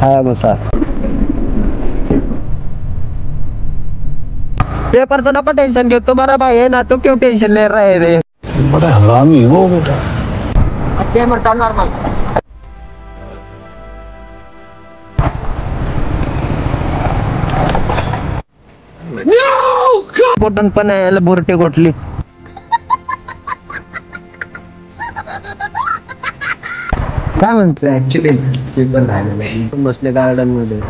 Hayabusa paper तो नको tension घेऊ, तुम्हारा भाई है ना, तो क्यों टेंशन ले रहा है रे? बड़ा हरामी हो बेटा। कैमरा नॉर्मल बटन पण आहे बुरटे गोटली. काय म्हणतोय ऍक्च्युली ते पण राहिलेलं नाही, पण बसले गार्डन मध्ये.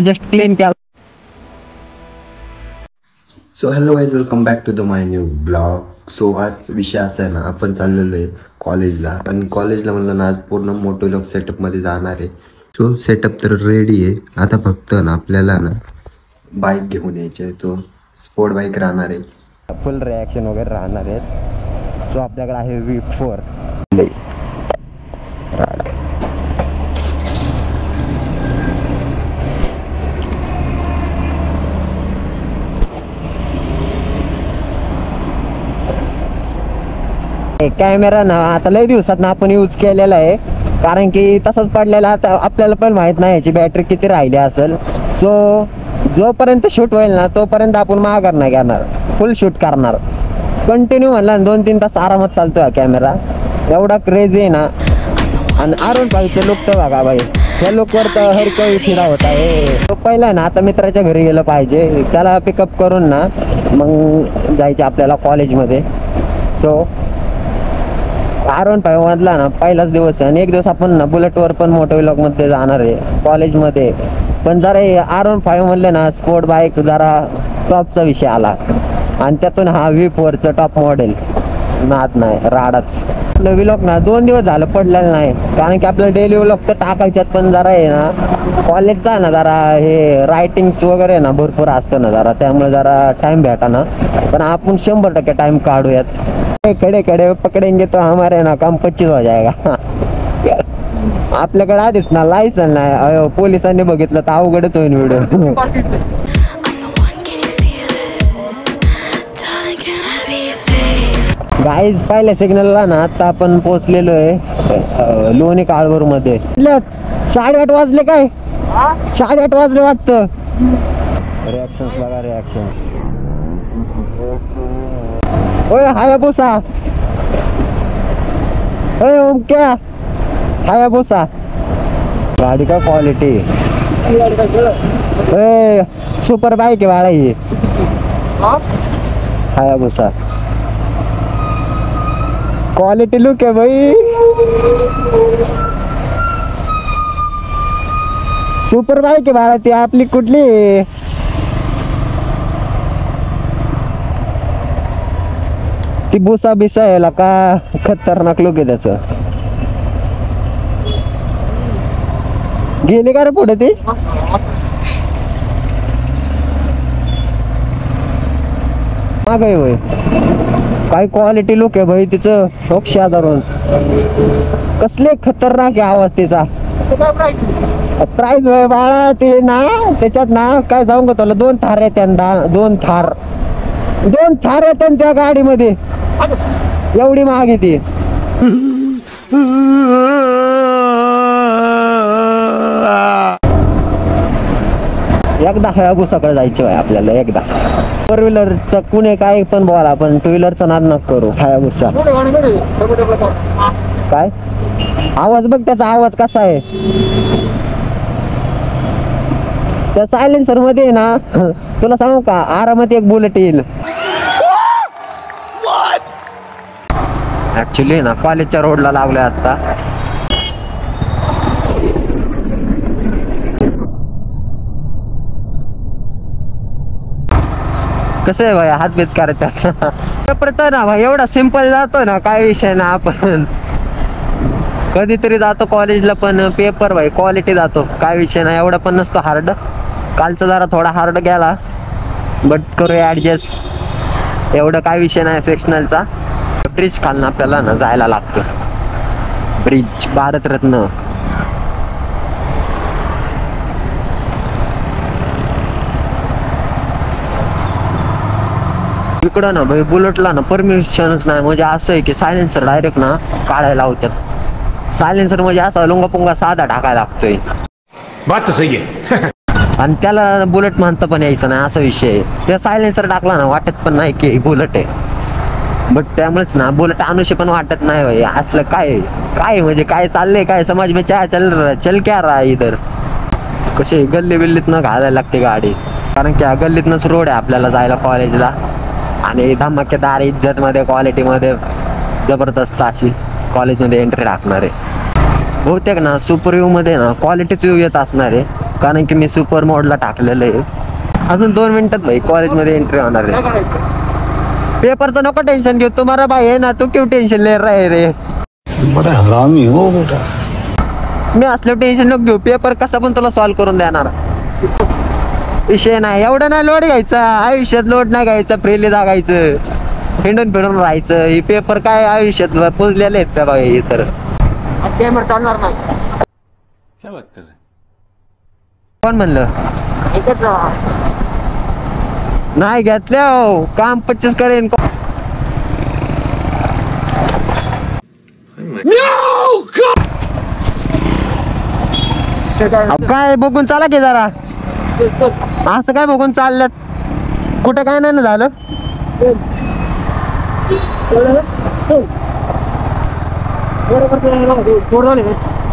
जस्ट क्लीन केला. So hello guys, welcome back to the my new blog. So आज विषय असा आहे ना, आपण चाललेलो आहे कॉलेजला. आणि कॉलेजला म्हणलं ना, आज पूर्ण मोटोलॉग सेटअपमध्ये जाणार आहे. सो सेटअप तर रेडी आहे. आता फक्त ना आपल्याला ना बाईक घेऊन यायची आहे. तो स्पोर्ट बाईक राहणार आहे, फुल रिॲक्शन वगैरे राहणार आहेत. सो आपल्याकडे आहे V4. कॅमेरा ना आता लय दिवसात ना आपण यूज केलेला आहे, कारण की तसाच पडलेला. आता आपल्याला पण माहित नाही याची बॅटरी किती राहिली असेल. सो जोपर्यंत शूट होईल ना तोपर्यंत आपण माघार नाही घेणार, फुल शूट करणार. कंटिन्यू म्हणला 2-3 तास आरामात चालतो हा कॅमेरा, एवढा क्रेझी आहे ना. आणि आरुण भाईचे लुक तर बघा भाई, या लुकवर तर हर काही फिरा होता आहे. तो पहिला ना आता मित्राच्या घरी गेलं पाहिजे, त्याला पिकअप करून ना मग जायचे आपल्याला कॉलेजमध्ये. सो आरुण भाई मधला ना पहिलाच दिवस आहे. आणि एक दिवस आपण ना बुलेटवर पण मोठ्या व्लॉग मध्ये जाणार आहे कॉलेजमध्ये. पण जरा आरुण भाई म्हणले ना स्पोर्ट बाईक जरा टॉपचा विषय आला, आणि त्यातून हा V4चं टॉप मॉडेल. नाद नाही राडाच. आपलं व्लॉग ना 2 दिवस झालं पडलेलं नाही, कारण की आपलं डेली व्लॉग तर टाकायच्यात. पण जरा आहे ना कॉलेजचा आहे ना, जरा हे रायटिंग्स वगैरे ना भरपूर असतं ना जरा, त्यामुळे जरा टाइम भेटा ना. पण आपण 100% टाइम काढूयात. खडे खडे पकडेंगे तो हमारे ना काम 25 हो जाएगा. आपल्याकडे आधीच ना लायसन नाही, पोलिसांनी बघितलं तर अवघडच होईल व्हिडिओ. गाईज पहिल्या सिग्नलला ना आता आपण पोहोचलेलो आहे लोणी काळभोर मध्ये. 8:30 वाजले काय? 8:30 वाजले वाटतं. रिॲक्शन्स बघा, रिॲक्शन. ओय हायाबुसा, ओय ओमक्या हायाबुसा. गाडी का क्वालिटी, सुपर बाईक आहे बाळा ही हायाबुसा. क्वालिटी लुक आहे भाई, सुपर बाईक आहे बाळा ती. आपली कुठली ती बुसा बिसा यायला का, खतरनाक लुक आहे त्याचं. गेली का रे पुढे ती? माग आहे होय. काय क्वालिटी लुक आहे भाई तिचं, डोक्या धरून. कसले खतरनाक आहे आवाज तिचा. प्राइस होय बाळा ते ना, त्याच्यात ना काय सांगू का तुला, 2 थार येत्या, 2 थार येत्या त्या गाडीमध्ये. एवढी महाग आहे ती. एकदा हायाबुसाकडे जायचं आहे आपल्याला. एकदा 4 व्हीलरचं कुणी काय पण बोला, पण 2 व्हीलरचा नाद नका करू. हायाबुसा काय आवाज बघ, त्याचा आवाज कसा आहे. त्या सायलेन्सर मध्ये ना तुला सांगू का, आरामात एक बुलेट येईल. ऍक्च्युली ना कॉलेजच्या रोडला लागलोय आता. कसं आहे भाई, हात बेत करतात. पेपर ना भाई एवढा सिंपल जातो ना, काय विषय ना. आपण कधीतरी जातो कॉलेजला, पण पेपर भाई क्वालिटी जातो, काय विषय ना. एवढा पण नसतो हार्ड. कालचा जरा थोडा हार्ड गेला, बट करूया ऍडजस्ट. एवढं काय विषय नाही सेक्शनलचा. ब्रिज खालनं आपल्याला ना जायला लागतं. ब्रिज भारतरत्न. इकडं ना भाई बुलेटला ना परमिशनच नाही, म्हणजे असं आहे की सायलेन्सर डायरेक्ट ना काढायला लावतात. सायलेन्सर म्हणजे असा लोंगा साधा टाकायला लागतोय. बात तो सही है. आणि त्याला बुलेट म्हणता पण यायचं नाही, असा विषय आहे. त्या सायलेन्सर टाकला ना वाटत पण नाही की बुलेट आहे. बट त्यामुळेच ना बुलेट अनुष्य पण वाटत नाही भाई. असलं काय म्हणजे काय चाललंय, काय समाज में क्या चल क्या रहा इधर. कसे गल्ली बिल्लीत न घालायला लागते गाडी, कारण की गल्लीतनंच रोड आहे आपल्याला जायला कॉलेजला. आणि धमाकेदार इज्जत मध्ये क्वालिटी मध्ये जबरदस्त अशी कॉलेजमध्ये एंट्री टाकणार आहे. बहुतेक ना सुपर व्यू मध्ये ना क्वालिटीच व्यू येत असणार आहे, कारण की मी सुपर मोडला टाकलेलं आहे. अजून 2 मिनिटात भाई कॉलेजमध्ये एंट्री होणार आहे. पेपरचं नको टेन्शन घेऊ, तुम्हाला भाई आहे ना, तू क्यों टेन्शन ले रहा है रे. बड़ा हरामी हो बेटा. मी असलं टेन्शन नको घेऊ, पेपर कसा पण तुला सॉल्व्ह करून देणार. विषय नाही एवढं, नाही लोड घ्यायचा आयुष्यात, लोड नाही घ्यायचा, फ्रीली जागायचं, हिंडून फिरून राहायचं. हे पेपर काय आयुष्यात पुजलेले आहेत का बघा. हे तर कोण म्हणलं नाही घेतल्या, हो काम 25 करेन. काय बघून चाला की जरा, असं काय बघून चालल्यात, कुठं काय नाही ना झालं.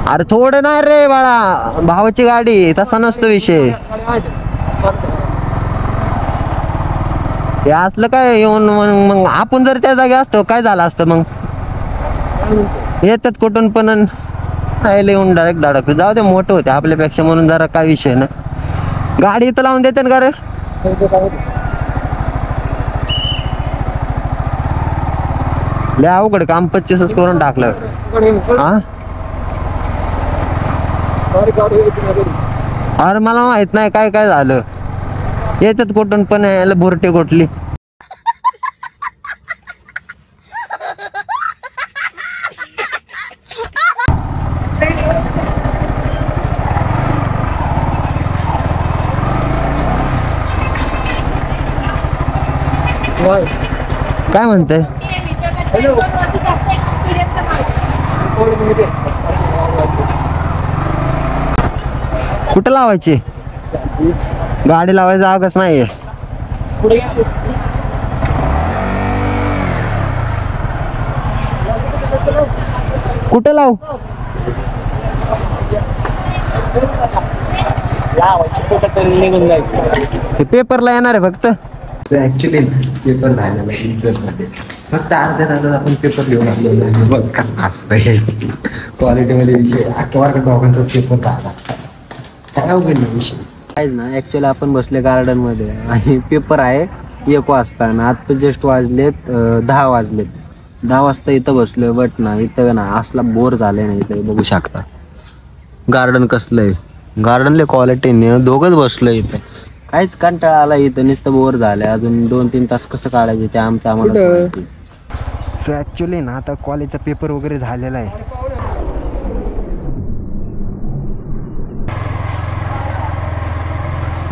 अरे थोडं नाही रे बाळा, भावाची गाडी, तसा नसतो विषय. हे असलं काय येऊन मग आपण जर त्या जागी असतो काय झालं असतं मग. येतात कुठून पण येऊन डायरेक्ट धडक. जाऊ दे, मोठं होते आपल्यापेक्षा म्हणून जरा काय विषय ना. गाडी इथं लावून देते ना का रे. लय अवघड काम 25 करून टाकलं. हा अरे मला माहित नाही काय काय झालं. येतात कुठून पण याला बुरटी कुठली. काय म्हणते. कुठं लावायची गाडी, लावायची जागाच नाहीये. कुठे लावू. पेपरला येणार आहे फक्त. ऍक्च्युली पेपर झालेला इज्जतमध्ये फक्त अर्ध्या तासात आपण पेपर लिहून आपल्याला बघ कसं असतंय. क्वालिटीमध्ये विषय अख्ख्या वर्गात दोघांचाच पेपर झाला. काय अवघड विषय काहीच ना. ऍक्च्युअली आपण बसले गार्डन मध्ये आणि पेपर आहे 1 वाजता आणि आता जस्ट वाजलेत 10 वाजलेत. 10 वाजता इथं बसलोय. बट ना इथं ना असला बोर झालाय ना. इथं बघू शकता गार्डन कसलं आहे. गार्डनले क्वालिटीने दोघंच बसलोय इथं. काहीच कंटाळा आला इथं, नुसतं बोर झालंय. अजून 2-3 तास कसं काढायचे ते आम्हाला माहिती. सो ऍक्च्युली ना आता कॉलेजचा पेपर वगैरे झालेला आहे.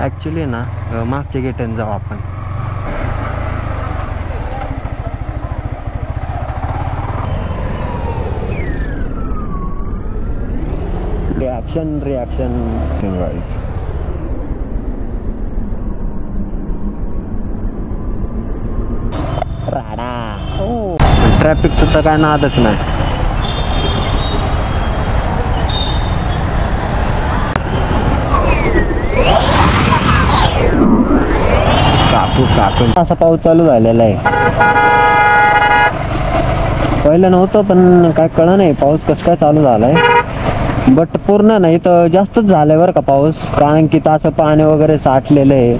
ऍक्च्युली ना मागच्या गेटने जाऊ आपण. रिॲक्शन राडा. ट्रॅफिकचं तर काय नादच नाही. काकू असा पाऊस चालू झालेला आहे. पहिलं नव्हतं पण काय कळलं नाही पाऊस कसं काय चालू झालाय. बट पूर्ण नाही तर जास्तच झालंय बरं का पाऊस, कारण की असं पाणी वगैरे साठलेलं आहे.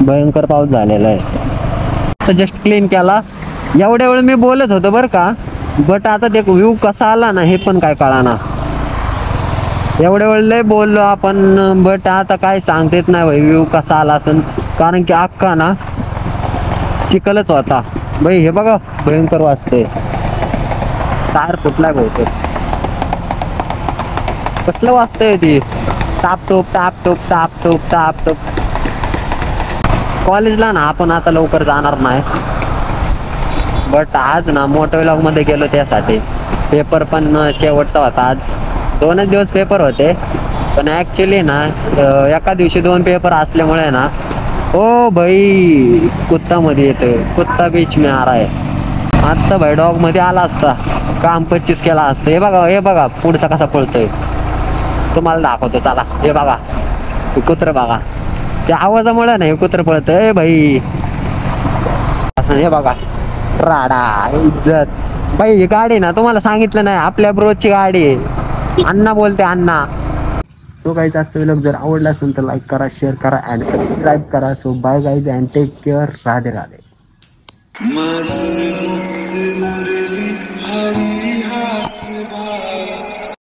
भयंकर पाऊस झालेला आहे. जस्ट क्लीन केला. एवढ्या वेळ मी बोलत होतो बरं का. बट आता ते व्ह्यू कसा आला ना हे पण काय कळाना. एवढ्या वेळ लय बोललो आपण, बट आता काय सांगता येत नाही व्ह्यू कसा आला असेल, कारण की अख्खा ना चिखलच होता बाई. हे बघा भयंकर वाजते. टायर फुटलाय बहुतेक. कसलं वाजतंय ती. टाप टोप टाप टोप टाप टोप टाप टोप. कॉलेजला ना आपण आता लवकर जाणार नाही, बट आज ना मोटो व्लॉग मध्ये गेलो त्यासाठी. पेपर पण शेवटचा होता आज, 2च दिवस पेपर होते, पण ऍक्च्युली ना एका दिवशी 2 पेपर असल्यामुळे ना, ओ भाई कुत्ता मध्ये येतोय, कुत्ता बीच में आ रहा है. आता भाई डॉग मध्ये आला असता काम 25 केला असतं. हे बघा पुढचा कसा पळतोय, तुम्हाला दाखवतो चला. हे बघा कुत्र बघा, त्या आवाजामुळे ना हे कुत्र पळतंय भाई असं. हे बघा राडा इज्जत भाई. ही गाडी ना तुम्हाला सांगितलं नाही, आपल्या ब्रोची गाडी आहे. अण्णा बोलते अण्णा. सो गाईज आजचा व्लॉग जर आवडला असेल तर लाईक करा, शेअर करा अँड सबस्क्राईब करा. So bye guys and take care. Radhe Radhe.